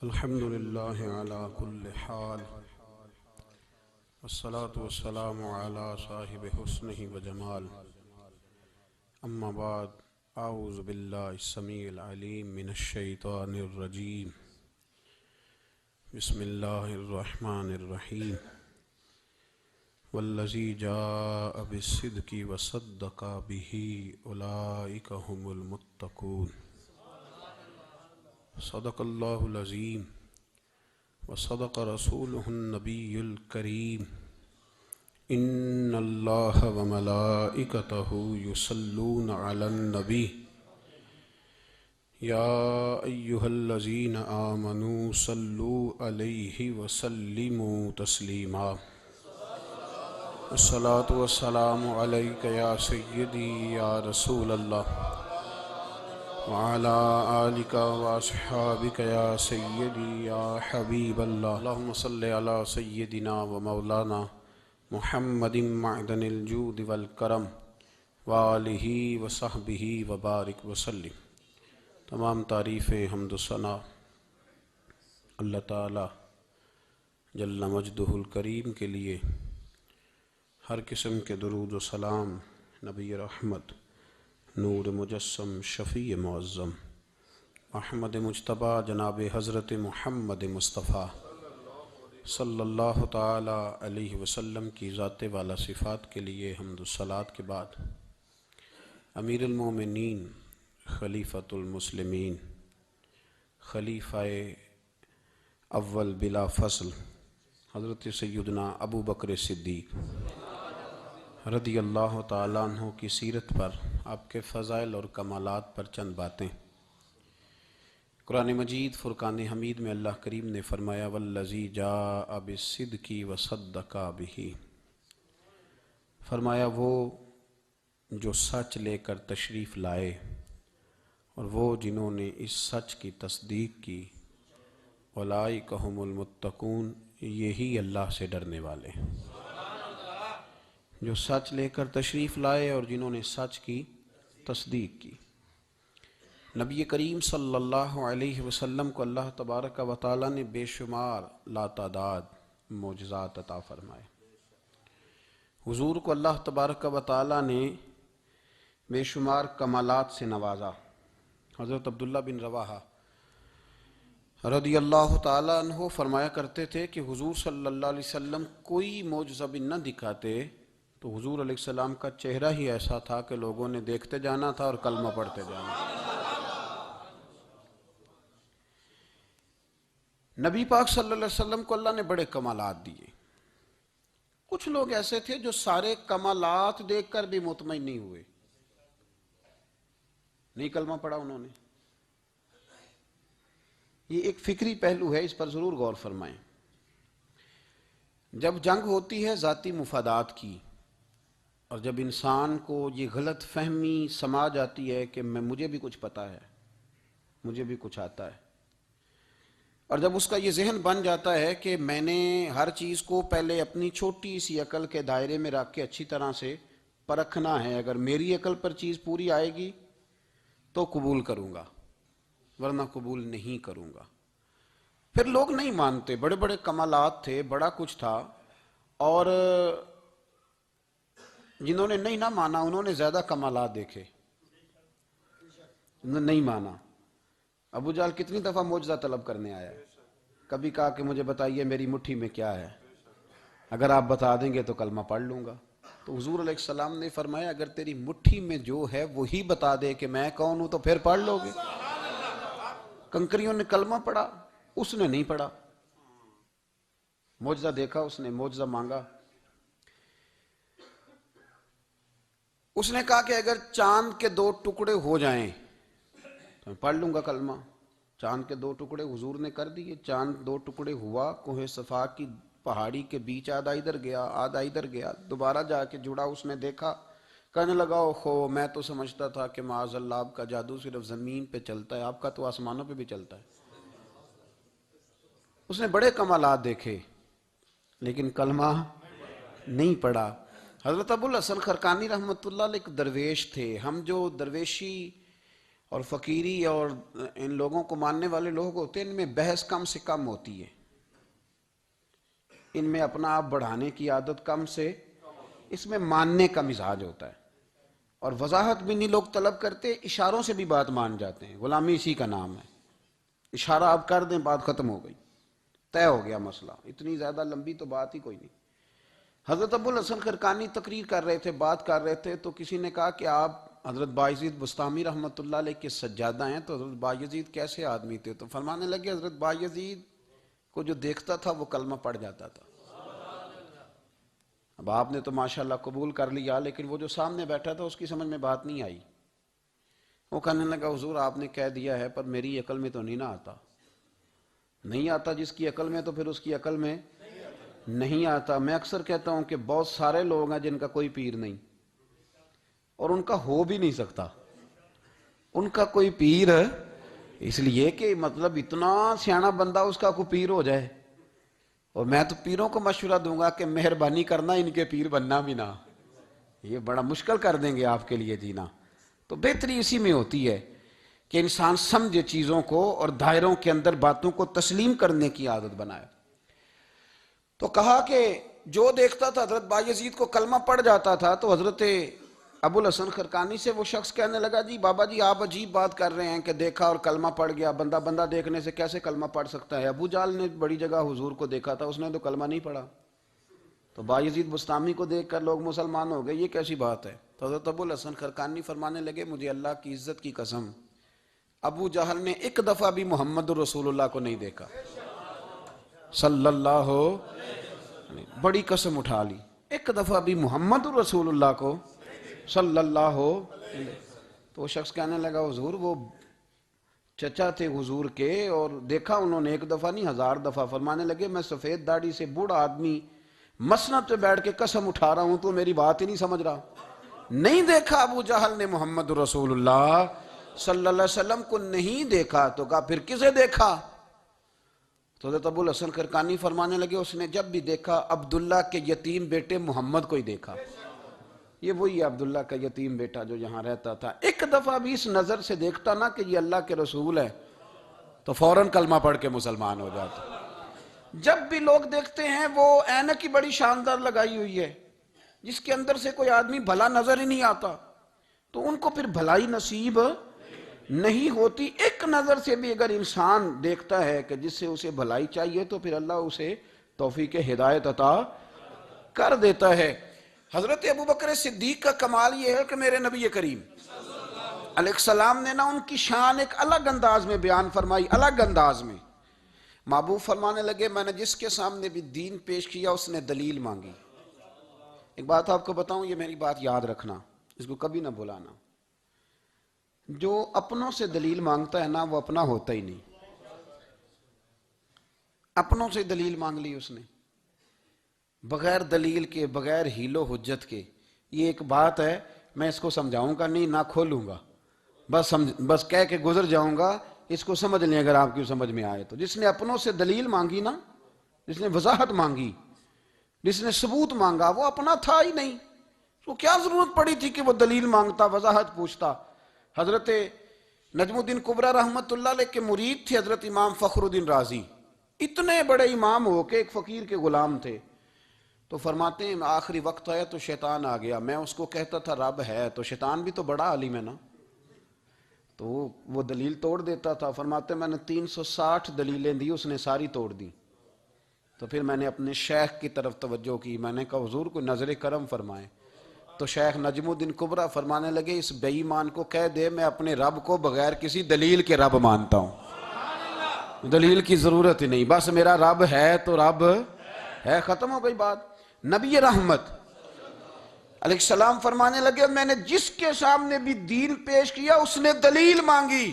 الحمد لله على كل حال والصلاة والسلام على صاحب حسنه وجمال. أما بعد، أعوذ بالله السميع العليم من الشيطان الرجيم. بسم الله الرحمن الرحيم. والذي جاء بالصدق وصدق به أولئك هم المتقون. صدق الله العظيم وصدق رسوله النبي الكريم. إن الله وملائكته يصلون على النبي يا أيها الذين آمنوا صلوا عليه وسلموا تسليما. الصلاة والسلام عليك يا سيدي يا رسول الله وعلى آلك وأصحابك يا سيدي يا حبيب الله. اللهم صل على سيدنا ومولانا محمد معدن الجود والکرم وآلہ وصحبہ وبارک وسلم. تمام تعریفیں حمد و ثنا اللہ تعالی جل مجدہ الکریم کے لیے. ہر قسم کے درود و سلام نبی رحمت، نور مجسم، شفیع معظم، احمد مجتبیٰ جناب حضرت محمد مصطفیٰ صلی اللہ تعالی علیہ وسلم کی ذات والا صفات کے لیے حمد و صلات کے بعد، امیر المومنین، خلیفۃ المسلمین، خلیفہ اول بلا فصل حضرت سیدنا ابو بکر صدیق رضی اللہ تعالیٰ عنہ کی سیرت پر، آپ کے فضائل اور کمالات پر چند باتیں. قرآن مجید فرقان حمید میں اللہ کریم نے فرمایا والذی جاء بالصدق وصدق بہ، فرمایا وہ جو سچ لے کر تشریف لائے اور وہ جنہوں نے اس سچ کی تصدیق کی. اولئک ھم المتقون، یہی اللہ سے ڈرنے والے ہیں. جو سچ لے کر تشریف لائے اور جنہوں نے سچ کی تصدیق کی. نبی کریم صلی اللہ علیہ وسلم کو اللہ تبارک و تعالیٰ نے بے شمار لاتعداد معجزات عطا فرمائے. حضور کو اللہ تبارک و تعالیٰ نے بے شمار کمالات سے نوازا. حضرت عبداللہ بن رواحہ رضی اللہ تعالیٰ عنہ فرمایا کرتے تھے کہ حضور صلی اللہ علیہ وسلم کوئی معجزہ بھی نہ دکھاتے تو حضور علیہ السلام کا چہرہ ہی ایسا تھا کہ لوگوں نے دیکھتے جانا تھا اور کلمہ پڑھتے جانا. نبی پاک صلی اللہ علیہ وسلم کو اللہ نے بڑے کمالات دیے. کچھ لوگ ایسے تھے جو سارے کمالات دیکھ کر بھی مطمئن نہیں ہوئے، نہیں کلمہ پڑھا انہوں نے. یہ ایک فکری پہلو ہے، اس پر ضرور غور فرمائیں. جب جنگ ہوتی ہے ذاتی مفادات کی، اور جب انسان کو یہ غلط فہمی سما جاتی ہے کہ مجھے بھی کچھ پتہ ہے، مجھے بھی کچھ آتا ہے، اور جب اس کا یہ ذہن بن جاتا ہے کہ میں نے ہر چیز کو پہلے اپنی چھوٹی سی عقل کے دائرے میں رکھ کے اچھی طرح سے پرکھنا ہے، اگر میری عقل پر چیز پوری آئے گی تو قبول کروں گا ورنہ قبول نہیں کروں گا. پھر لوگ نہیں مانتے. بڑے بڑے کمالات تھے، بڑا کچھ تھا، اور جنہوں نے نہیں نہ مانا انہوں نے زیادہ کمالات دیکھے، نہیں مانا. ابو جہل کتنی دفعہ معجزہ طلب کرنے آیا ہے، کبھی کہا کہ مجھے بتائیے میری مٹھی میں کیا ہے، اگر آپ بتا دیں گے تو کلمہ پڑھ لوں گا. تو حضور علیہ السلام نے فرمایا اگر تیری مٹھی میں جو ہے وہی بتا دے کہ میں کون ہوں تو پھر پڑھ لو گے. کنکریوں نے کلمہ پڑھا، اس نے نہیں پڑھا. معجزہ دیکھا، اس نے معجزہ مانگا. اس نے کہا کہ اگر چاند کے 2 ٹکڑے ہو جائیں تو میں پڑھ لوں گا کلمہ. چاند کے 2 ٹکڑے حضور نے کر دیے. چاند 2 ٹکڑے ہوا، کوہ صفا کی پہاڑی کے بیچ آدھا ادھر گیا آدھا ادھر گیا، دوبارہ جا کے جڑا. اس نے دیکھا، کہنے لگا اوہو میں تو سمجھتا تھا کہ معاذ اللہ آپ کا جادو صرف زمین پہ چلتا ہے، آپ کا تو آسمانوں پہ بھی چلتا ہے. اس نے بڑے کمالات دیکھے لیکن کلمہ نہیں پڑھا. حضرت ابو الحسن خرقانی رحمۃ اللہ علیہ ایک درویش تھے. ہم جو درویشی اور فقیری اور ان لوگوں کو ماننے والے لوگ ہوتے ہیں، ان میں بحث کم سے کم ہوتی ہے، ان میں اپنا آپ بڑھانے کی عادت کم سے، اس میں ماننے کا مزاج ہوتا ہے، اور وضاحت بھی نہیں لوگ طلب کرتے، اشاروں سے بھی بات مان جاتے ہیں، غلامی اسی کا نام ہے، اشارہ آپ کر دیں بات ختم ہو گئی، طے ہو گیا مسئلہ، اتنی زیادہ لمبی تو بات ہی کوئی نہیں۔ حضرت ابو الحسن خرقانی تقریر کر رہے تھے، بات کر رہے تھے، تو کسی نے کہا کہ آپ حضرت بایزید بستامی رحمۃ اللہ علیہ کے سجادہ ہیں، تو حضرت بایزید کیسے آدمی تھے؟ تو فرمانے لگے حضرت بایزید کو جو دیکھتا تھا وہ کلمہ پڑھ جاتا تھا۔ اب آپ نے تو ماشاءاللہ قبول کر لیا، لیکن وہ جو سامنے بیٹھا تھا اس کی سمجھ میں بات نہیں آئی، وہ کہنے لگا حضور آپ نے کہہ دیا ہے پر میری عقل میں تو نہیں نہ آتا۔ نہیں آتا جس کی عقل میں، تو پھر اس کی عقل میں نہیں آتا۔ میں اکثر کہتا ہوں کہ بہت سارے لوگ ہیں جن کا کوئی پیر نہیں، اور ان کا ہو بھی نہیں سکتا، ان کا کوئی پیر، اس لیے کہ مطلب اتنا سیاںا بندہ اس کا کوئی پیر ہو جائے۔ اور میں تو پیروں کو مشورہ دوں گا کہ مہربانی کرنا ان کے پیر بننا بھی نہ، یہ بڑا مشکل کر دیں گے آپ کے لیے جینا۔ تو بہتری اسی میں ہوتی ہے کہ انسان سمجھے چیزوں کو اور دائروں کے اندر باتوں کو تسلیم کرنے کی عادت بنائے۔ تو کہا کہ جو دیکھتا تھا حضرت بایزید کو کلمہ پڑھ جاتا تھا، تو حضرت ابو الحسن خرقانی سے وہ شخص کہنے لگا جی بابا جی آپ عجیب بات کر رہے ہیں کہ دیکھا اور کلمہ پڑھ گیا، بندہ بندہ دیکھنے سے کیسے کلمہ پڑھ سکتا ہے؟ ابو جہل نے بڑی جگہ حضور کو دیکھا تھا، اس نے تو کلمہ نہیں پڑھا، تو بایزید بستامی کو دیکھ کر لوگ مسلمان ہو گئے، یہ کیسی بات ہے؟ تو حضرت ابو الحسن خرقانی فرمانے لگے مجھے اللہ کی عزت کی قسم، ابو جہل نے ایک دفعہ بھی محمد رسول اللہ کو نہیں دیکھا صلی اللہ علیہ، بڑی قسم اٹھا لی، ایک دفعہ بھی محمد رسول اللہ کو صلی اللہ علیہ۔ تو وہ شخص کہنے لگا حضور وہ چچا تھے حضور کے، اور دیکھا انہوں نے ایک دفعہ نہیں 1000 دفعہ۔ فرمانے لگے میں سفید داڑھی سے بوڑھا آدمی مسند پہ بیٹھ کے قسم اٹھا رہا ہوں تو میری بات ہی نہیں سمجھ رہا، نہیں دیکھا ابو جہل نے محمد رسول اللہ صلی اللہ علیہ وسلم کو، نہیں دیکھا۔ تو کہا پھر کسے دیکھا؟ تو حضرت ابو الحسن خرقانی فرمانے لگے اس نے جب بھی دیکھا عبداللہ کے یتیم بیٹے محمد کو ہی دیکھا، یہ وہی عبداللہ کا یتیم بیٹا جو یہاں رہتا تھا، ایک دفعہ بھی اس نظر سے دیکھتا نا کہ یہ اللہ کے رسول ہے تو فوراً کلمہ پڑھ کے مسلمان ہو جاتا۔ جب بھی لوگ دیکھتے ہیں وہ اینک ہی بڑی شاندار لگائی ہوئی ہے، جس کے اندر سے کوئی آدمی بھلا نظر ہی نہیں آتا، تو ان کو پھر بھلائی نصیب نہیں ہوتی۔ ایک نظر سے بھی اگر انسان دیکھتا ہے کہ جس سے اسے بھلائی چاہیے تو پھر اللہ اسے توفیق ہدایت عطا کر دیتا ہے۔ حضرت ابوبکر صدیق کا کمال یہ ہے کہ میرے نبی کریم علیہ السلام نے نا ان کی شان ایک الگ انداز میں بیان فرمائی، الگ انداز میں۔ محبوب فرمانے لگے میں نے جس کے سامنے بھی دین پیش کیا اس نے دلیل مانگی۔ ایک بات آپ کو بتاؤں، یہ میری بات یاد رکھنا، اس کو کبھی نہ بھلانا، جو اپنوں سے دلیل مانگتا ہے نا وہ اپنا ہوتا ہی نہیں۔ اپنوں سے دلیل مانگ لی اس نے بغیر دلیل کے، بغیر حیل و حجت کے، یہ ایک بات ہے، میں اس کو سمجھاؤں گا نہیں، نہ کھولوں گا، بس کہہ کے گزر جاؤں گا، اس کو سمجھ لیں اگر آپ کی سمجھ میں آئے تو۔ جس نے اپنوں سے دلیل مانگی نا، جس نے وضاحت مانگی، جس نے ثبوت مانگا، وہ اپنا تھا ہی نہیں، تو کیا ضرورت پڑی تھی کہ وہ دلیل مانگتا، وضاحت پوچھتا۔ حضرت نجم الدین کبریٰ رحمۃ اللہ علیہ کے مرید تھے حضرت امام فخر الدین رازی، اتنے بڑے امام ہو کے ایک فقیر کے غلام تھے۔ تو فرماتے ہیں آخری وقت آیا تو شیطان آ گیا، میں اس کو کہتا تھا رب ہے، تو شیطان بھی تو بڑا عالم ہے نا، تو وہ دلیل توڑ دیتا تھا۔ فرماتے ہیں میں نے 360 دلیلیں دی، اس نے ساری توڑ دی۔ تو پھر میں نے اپنے شیخ کی طرف توجہ کی، میں نے کہا حضور کو نظر کرم فرمائیں۔ تو شیخ نجم الدین کبریٰ فرمانے لگے اس بے ایمان کو کہہ دے میں اپنے رب کو بغیر کسی دلیل کے رب مانتا ہوں، دلیل کی ضرورت ہی نہیں، بس میرا رب ہے تو رب ہے، ختم ہو گئی بات۔ نبی رحمت علیہ السلام فرمانے لگے میں نے جس کے سامنے بھی دین پیش کیا اس نے دلیل مانگی،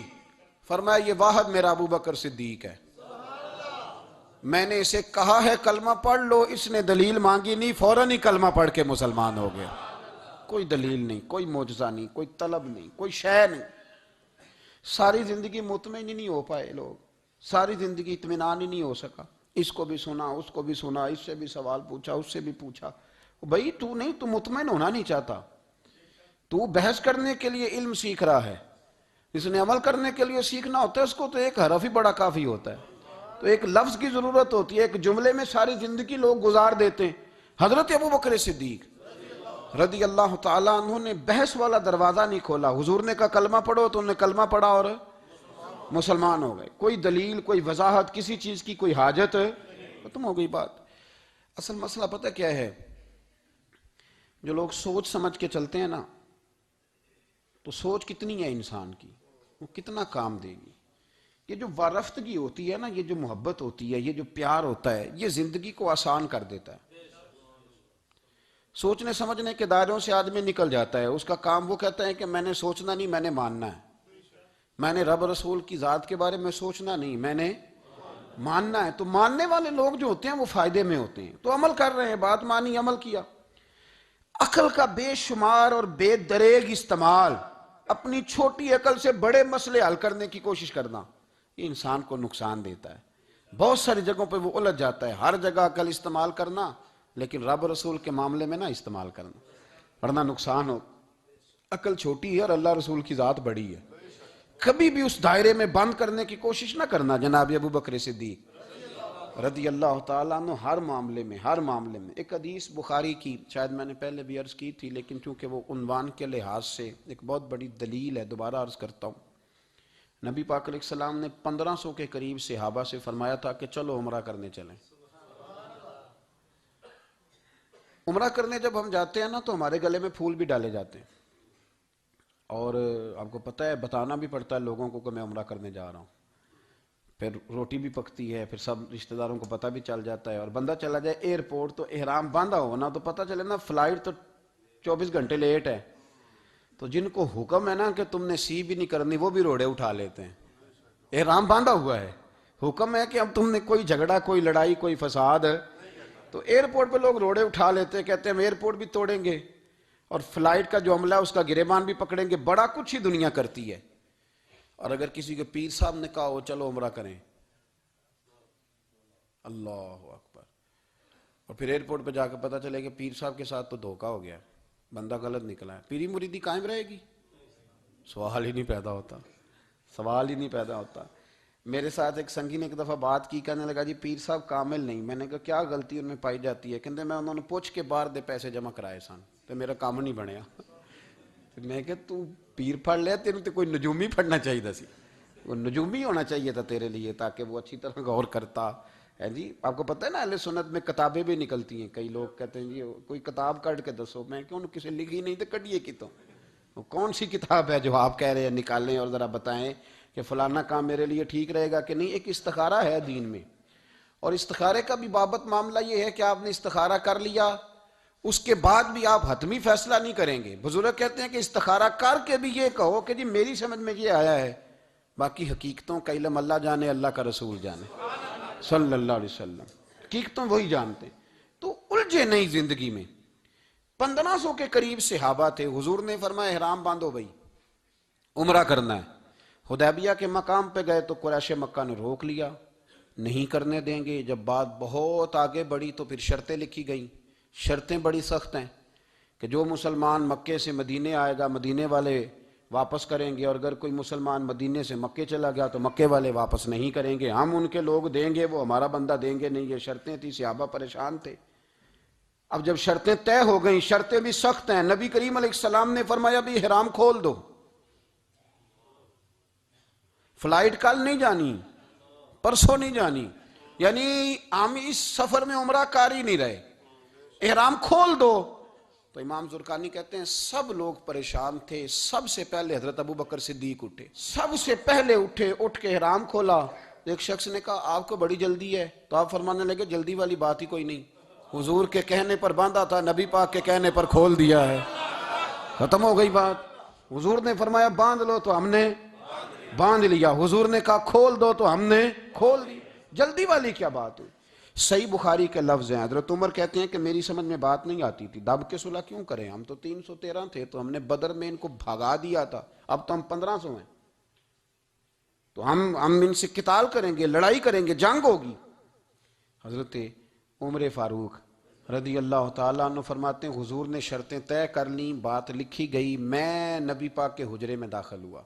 فرمایا یہ واحد میرا ابوبکر صدیق ہے، میں نے اسے کہا ہے کلمہ پڑھ لو، اس نے دلیل مانگی نہیں، فوراً ہی کلمہ پڑھ کے مسلمان ہو گیا۔ کوئی دلیل نہیں، کوئی معجزہ نہیں، کوئی طلب نہیں، کوئی شے نہیں۔ ساری زندگی مطمئن ہی نہیں ہو پائے لوگ، ساری زندگی اطمینان ہی نہیں ہو سکا، اس کو بھی سنا، اس کو بھی سنا، اس سے بھی سوال پوچھا، اس سے بھی پوچھا، بھئی تو نہیں، تو مطمئن ہونا نہیں چاہتا، تو بحث کرنے کے لیے علم سیکھ رہا ہے، جس نے عمل کرنے کے لیے سیکھنا ہوتا ہے اس کو تو ایک حرف ہی بڑا کافی ہوتا ہے، تو ایک لفظ کی ضرورت ہوتی ہے، ایک جملے میں ساری زندگی لوگ گزار دیتے ہیں۔ حضرت ابوبکر صدیق رضی اللہ تعالیٰ عنہ نے بحث والا دروازہ نہیں کھولا، حضور نے کہا کلمہ پڑھو تو انہوں نے کلمہ پڑھا اور مسلمان ہو گئے۔ کوئی دلیل، کوئی وضاحت کسی چیز کی کوئی حاجت، ختم ہو گئی بات۔ اصل مسئلہ پتہ کیا ہے، جو لوگ سوچ سمجھ کے چلتے ہیں نا، تو سوچ کتنی ہے انسان کی، وہ کتنا کام دے گی۔ یہ جو وارفتگی ہوتی ہے نا، یہ جو محبت ہوتی ہے، یہ جو پیار ہوتا ہے، یہ زندگی کو آسان کر دیتا ہے۔ سوچنے سمجھنے کے دائروں سے آدمی نکل جاتا ہے، اس کا کام وہ کہتا ہے کہ میں نے سوچنا نہیں، میں نے ماننا ہے، میں نے رب رسول کی ذات کے بارے میں سوچنا نہیں، میں نے ماننا ہے۔ تو ماننے والے لوگ جو ہوتے ہیں وہ فائدے میں ہوتے ہیں، تو عمل کر رہے ہیں، بات مانی، عمل کیا۔ عقل کا بے شمار اور بے دریغ استعمال، اپنی چھوٹی عقل سے بڑے مسئلے حل کرنے کی کوشش کرنا، یہ انسان کو نقصان دیتا ہے۔ بہت ساری جگہوں پہ وہ الجھ جاتا ہے۔ ہر جگہ عقل استعمال کرنا، لیکن رب رسول کے معاملے میں نہ استعمال کرنا، ورنہ نقصان ہو۔ عقل چھوٹی ہے اور اللہ رسول کی ذات بڑی ہے، کبھی بھی اس دائرے میں بند کرنے کی کوشش نہ کرنا۔ جناب ابوبکر صدیق رضی اللہ تعالیٰ عنہ ہر معاملے میں ایک حدیث بخاری کی، شاید میں نے پہلے بھی عرض کی تھی، لیکن چونکہ وہ عنوان کے لحاظ سے ایک بہت بڑی دلیل ہے، دوبارہ عرض کرتا ہوں۔ نبی پاک علیہ السلام نے 1500 کے قریب صحابہ سے فرمایا تھا کہ چلو عمرہ کرنے چلیں۔ عمرہ کرنے جب ہم جاتے ہیں نا تو ہمارے گلے میں پھول بھی ڈالے جاتے ہیں، اور آپ کو پتہ ہے بتانا بھی پڑتا ہے لوگوں کو کہ میں عمرہ کرنے جا رہا ہوں۔ پھر روٹی بھی پکتی ہے، پھر سب رشتہ داروں کو پتہ بھی چل جاتا ہے، اور بندہ چلا جائے ایئرپورٹ تو احرام باندھا ہو نا تو پتہ چلے نا فلائٹ تو 24 گھنٹے لیٹ ہے، تو جن کو حکم ہے نا کہ تم نے سی بھی نہیں کرنی وہ بھی روڑے اٹھا لیتے ہیں۔ احرام باندھا ہوا ہے، حکم ہے کہ اب تم نے کوئی جھگڑا، کوئی لڑائی، کوئی فساد، تو ایئرپورٹ پہ لوگ روڑے اٹھا لیتے ہیں، کہتے ہیں ہم ایئرپورٹ بھی توڑیں گے اور فلائٹ کا جو عملہ ہے اس کا گریبان بھی پکڑیں گے، بڑا کچھ ہی دنیا کرتی ہے۔ اور اگر کسی کے پیر صاحب نے کہا ہو چلو عمرہ کریں، اللہ اکبر، اور پھر ایئرپورٹ پہ جا کے پتہ چلے کہ پیر صاحب کے ساتھ تو دھوکہ ہو گیا، بندہ غلط نکلا ہے، پیری مریدی قائم رہے گی؟ سوال ہی نہیں پیدا ہوتا، سوال ہی نہیں پیدا ہوتا۔ میرے ساتھ ایک سنگی نے ایک دفعہ بات کی، کہنے لگا جی پیر صاحب کامل نہیں۔ میں نے کہا کیا غلطی ان میں پائی جاتی ہے؟ کہتے میں انہوں نے پوچھ کے باہر دے پیسے جمع کرائے سن تو میرا کام نہیں بنیا۔ میں کہ تو پیر پڑھ لیا، تیرے تو کوئی نجومی پڑھنا چاہیے سی، وہ نجومی ہونا چاہیے تھا تیرے لیے، تاکہ وہ اچھی طرح غور کرتا ہے۔ جی آپ کو پتہ ہے نا اہل سنت میں کتابیں بھی نکلتی ہیں، کئی لوگ کہتے ہیں جی کوئی کتاب کٹ کے دسو، میں کیوں کسی لکھی نہیں تو کٹیے کی تو کون سی کتاب ہے جو آپ کہہ رہے ہیں نکالیں اور ذرا بتائیں کہ فلانا کام میرے لیے ٹھیک رہے گا کہ نہیں۔ ایک استخارہ ہے دین میں، اور استخارے کا بھی بابت معاملہ یہ ہے کہ آپ نے استخارہ کر لیا، اس کے بعد بھی آپ حتمی فیصلہ نہیں کریں گے۔ بزرگ کہتے ہیں کہ استخارہ کر کے بھی یہ کہو کہ جی میری سمجھ میں یہ آیا ہے، باقی حقیقتوں کا علم اللہ جانے، اللہ کا رسول جانے صلی اللہ علیہ وسلم، حقیقتوں وہی جانتے ہیں۔ تو الجھے نہیں زندگی میں۔ 1500 کے قریب صحابہ تھے، حضور نے فرمایا احرام باندھو بھائی، عمرہ کرنا ہے۔ حدیبیہ کے مقام پہ گئے تو قریش مکہ نے روک لیا، نہیں کرنے دیں گے۔ جب بات بہت آگے بڑھی تو پھر شرطیں لکھی گئیں، شرطیں بڑی سخت ہیں کہ جو مسلمان مکے سے مدینے آئے گا مدینے والے واپس کریں گے، اور اگر کوئی مسلمان مدینے سے مکے چلا گیا تو مکے والے واپس نہیں کریں گے، ہم ان کے لوگ دیں گے، وہ ہمارا بندہ دیں گے نہیں۔ یہ شرطیں تھیں، صحابہ پریشان تھے۔ اب جب شرطیں طے ہو گئیں، شرطیں بھی سخت ہیں، نبی کریم علیہ السلام نے فرمایا بھی احرام کھول دو، فلائٹ کل نہیں جانی، پرسوں نہیں جانی، یعنی ہم اس سفر میں عمرہ کار ہی نہیں رہے، احرام کھول دو۔ تو امام زرقانی کہتے ہیں سب لوگ پریشان تھے، سب سے پہلے حضرت ابوبکر صدیق اٹھے، سب سے پہلے اٹھے، اٹھ کے احرام کھولا۔ ایک شخص نے کہا آپ کو بڑی جلدی ہے، تو آپ فرمانے لگے جلدی والی بات ہی کوئی نہیں، حضور کے کہنے پر باندھا تھا، نبی پاک کے کہنے پر کھول دیا ہے، ختم ہو گئی بات۔ حضور نے فرمایا باندھ لو تو ہم نے باندھ لیا، حضور نے کہا کھول دو تو ہم نے کھول دی، جلدی والی کیا بات ہوئی؟ صحیح بخاری کے لفظ ہیں، حضرت عمر کہتے ہیں کہ میری سمجھ میں بات نہیں آتی تھی، دب کے صلح کیوں کریں، ہم تو 313 تھے، تو ہم نے بدر میں ان کو بھگا دیا تھا، اب تو ہم 1500 ہیں، تو ہم ان سے قتال کریں گے، لڑائی کریں گے، جنگ ہوگی۔ حضرت عمر فاروق رضی اللہ تعالیٰ عنہ فرماتے ہیں حضور نے شرطیں طے کر لیں، بات لکھی گئی، میں نبی پاک کے حجرے میں داخل ہوا،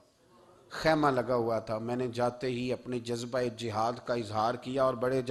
خیمہ لگا ہوا تھا. میں نے جاتے ہی اپنے جذبہ جہاد کا اظہار کیا اور بڑے